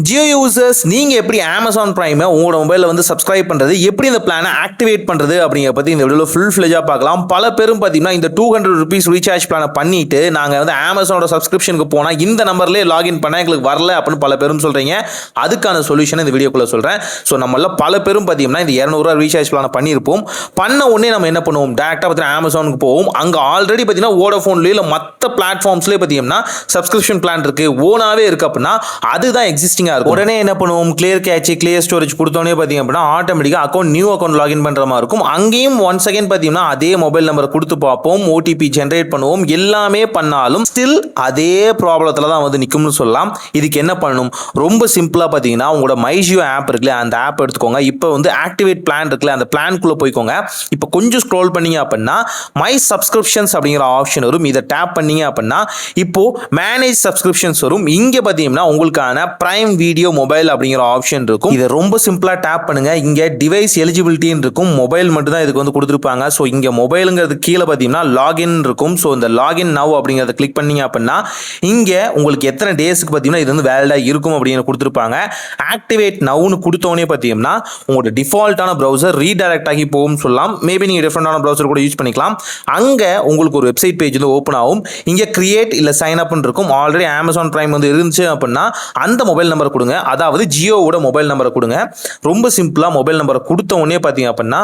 Jio users நீங்கள் எப்படி Amazon பிரைமை உங்களோட மொபைலில் வந்து சப்ஸ்கிரைப் பண்ணுறது, எப்படி இந்த பிளானை ஆக்டிவேட் பண்ணுறது அப்படிங்கிற பற்றி இந்த வீடியோவில் ஃபுல் ஃப்ளெஜாக பார்க்கலாம். பல பேரும் பார்த்தீங்கன்னா இந்த ₹200 ரீசார்ஜ் பிளானை பண்ணிட்டு நாங்கள் வந்து அமேசானோட சப்ஸ்கிரிப்ஷனுக்கு போனால் இந்த நம்பர்லேயே லாகின் பண்ணால் எங்களுக்கு வரல அப்படின்னு பல பேரும் சொல்கிறீங்க. அதுக்கான சொல்யூஷன் இந்த வீடியோக்குள்ளே சொல்கிறேன். ஸோ நம்மள பல பேரும் பார்த்தீங்கன்னா இந்த ₹200 ரீசார்ஜ் பிளானை பண்ணியிருப்போம். பண்ண உடனே நம்ம என்ன பண்ணுவோம், டேரெக்டாக பார்த்தீங்கன்னா அமேசானுக்கு போவோம். அங்கே ஆல்ரெடி பார்த்தீங்கன்னா வோடஃபோன்லேயே இல்லை மற்ற பிளாட்ஃபார்ம்ஸ்லேயே பார்த்தீங்கன்னா சப்ஸ்கிரிப்ஷன் பிளான் இருக்குது, ஓனாகவே இருக்குது அப்படின்னா அதுதான் எக்ஸிஸ்டிங்காக இருக்கும். உடனே என்ன பண்ணுவோம், கிளியர் கேட்ச் கிளியர் ஸ்டோரேஜ் கொடுத்தோன்னே பார்த்தீங்க அப்படின்னா ஆட்டோமேட்டிக்காக நியூ அக்கௌண்ட் லாகின் பண்ணுற மாதிரி இருக்கும். அங்கேயும் ஒன்ஸ் அகைன் பார்த்தீங்கன்னா அதே மொபைல் நம்பரை கொடுத்து பார்ப்போம், ஓடிபி ஜென்ரேட் பண்ணுவோம். எல்லாமே பண்ணாலும் ஸ்டில் அதே ப்ராப்ளத்தில் தான் வந்து நிற்கும்னு சொல்லலாம். இதுக்கு என்ன பண்ணணும், ரொம்ப சிம்பிளாக பார்த்தீங்கன்னா உங்களோட மைஜியோ ஆப் இருக்குல்ல, அந்த ஆப் எடுத்துக்கோங்க. இப்போ வந்து ஆக்டிவேட் பிளான் இருக்குல்ல, அந்த பிளான்குள்ளே போய்க்கோங்க. இப்போ கொஞ்சம் ஸ்க்ரோல் பண்ணீங்க அப்படின்னா மை சப்ஸ்கிரிப்ஷன்ஸ் அப்படிங்கிற ஆப்ஷன் வரும். இதை டேப் பண்ணீங்க அப்படின்னா இப்போ மேனேஜ் சப்ஸ்கிரிப்ஷன்ஸ் வரும். இங்கே பார்த்தீங்கன்னா உங்களுக்கான பிரைம் வீடியோ மொபைல் அப்படிங்கிற ஆப்ஷன் இருக்கும். இதை ரொம்ப சிம்பிளா டேப் பண்ணுங்க. இங்க டிவைஸ் எலிஜிபிலிட்டின்னு இருக்கும், மொபைல் மட்டும் தான் இதுக்கு வந்து கொடுத்துருப்பாங்க. ஸோ இங்க மொபைலுங்கிறது கீழே பார்த்தீங்கன்னா லாகின் இருக்கும். ஸோ இந்த லாகின் நவ் அப்படிங்கிறத கிளிக் பண்ணீங்க அப்படின்னா இங்க உங்களுக்கு எத்தனை டேஸ்க்கு பார்த்தீங்கன்னா இது வந்து வேலிடா இருக்கும் அப்படின்னு கொடுத்துருப்பாங்க. ஆக்டிவேட் நவ்னு கொடுத்தோன்னே பார்த்தீங்கன்னா உங்களோட டிஃபால்ட்டான ப்ரௌசர் ரீடைரக்ட் ஆகி போகும் சொல்லலாம். மேபி நீங்க டிஃப்ரெண்டான ப்ரௌசர் கூட யூஸ் பண்ணிக்கலாம். அங்க உங்களுக்கு ஒரு வெப்சைட் பேஜ் வந்து ஓப்பன் ஆகும். இங்க கிரியேட் இல்ல சைன் அப்னு இருக்கும். ஆல்ரெடி அமேசான் பிரைம் வந்து இருந்துச்சு அப்படின்னா அந்த மொபைல் நம்பர் கொடுங்க, அதாவது ஜியோவோட மொபைல் நம்பரை கொடுங்க. ரொம்ப சிம்பிளா மொபைல் நம்பரை கொடுத்த உடனே பார்த்தீங்க அப்படின்னா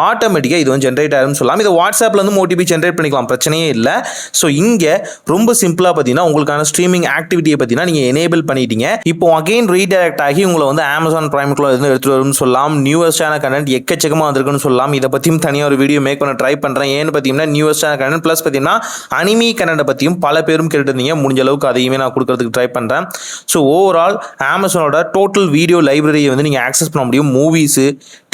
ஆட்டோமேட்டிக்காக இது வந்து ஜென்ரேட் ஆகும்னு சொல்லலாம். இது வாட்ஸ்அப்ல இருந்து ஓடிபி ஜென்ரேட் பண்ணிக்கலாம், பிரச்சனையே இல்லை. ஸோ இங்கே ரொம்ப சிம்பிளா பார்த்தீங்கன்னா உங்களுக்கான ஸ்ட்ரீமிங் ஆக்டிவிட்டியை பார்த்தீங்கன்னா நீங்கள் எனேபிள் பண்ணிட்டீங்க. இப்போ அகைன் ரீடைரக்ட் ஆகி உங்களை வந்து அமேசான் பிரைமுக்குள்ள இருந்து எடுத்துட்டு வரும்னு சொல்லலாம். நியூவஸ்டான கண்டென்ட் எக்கச்சக்கமாக வந்திருக்குன்னு சொல்லலாம். இதை பற்றியும் தனியாக ஒரு வீடியோ மேக் பண்ண ட்ரை பண்ணுறேன். ஏன்னு பார்த்தீங்கன்னா நியூவஸ்டான கண்டென்ட் ப்ளஸ் பார்த்தீங்கன்னா அனிமி கண்டென்ட்டை பற்றியும் பல பேரும் கேட்டுருந்தீங்க. முடிஞ்ச அளவுக்கு அதையுமே நான் கொடுக்கறதுக்கு ட்ரை பண்ணுறேன். ஸோ ஓவரால் அமேசானோட டோட்டல் வீடியோ லைப்ரரியை வந்து நீங்கள் ஆக்சஸ் பண்ண முடியும். மூவிஸு,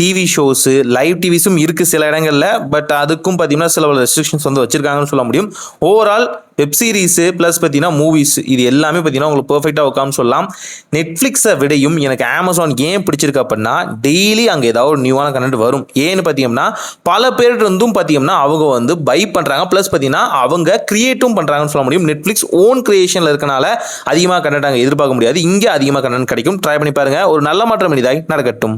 டிவி ஷோஸு, லைவ் டிவிஸும் இருக்குது சில இடங்களில். பட் அதுக்கும் பார்த்தீங்கன்னா சில ரெஸ்ட்ரிக்ஷன்ஸ் வந்து வச்சிருக்காங்கன்னு சொல்ல முடியும். ஓவரால் வெப் சீரிஸு ப்ளஸ் பார்த்தீங்கன்னா மூவிஸ் இது எல்லாமே பார்த்தீங்கன்னா உங்களுக்கு பர்ஃபெக்டாக உட்காந்து சொல்லலாம். நெட்ஃப்ளிக்ஸை விடையும் எனக்கு அமேசான் ஏன் பிடிச்சிருக்கு அப்படின்னா டெய்லி அங்கே ஏதாவது ஒரு நியூவான கண்டென்ட் வரும். ஏன்னு பார்த்தீங்கன்னா பல பேர் இருந்தும் பார்த்தீங்கன்னா அவங்க வந்து பை பண்ணுறாங்க, ப்ளஸ் பார்த்தீங்கன்னா அவங்க கிரியேட்டும் பண்ணுறாங்கன்னு சொல்ல முடியும். நெட்ஃப்ளிக்ஸ் ஓன் கிரியேஷனில் இருக்கனால அதிகமாக கண்டென்ட் அங்கே எதிர்பார்க்க முடியாது. இங்கே அதிகமாக கண்டென்ட் கிடைக்கும். ட்ரை பண்ணி பாருங்கள். ஒரு நல்ல மாற்றம் இதாய் நடக்கட்டும்.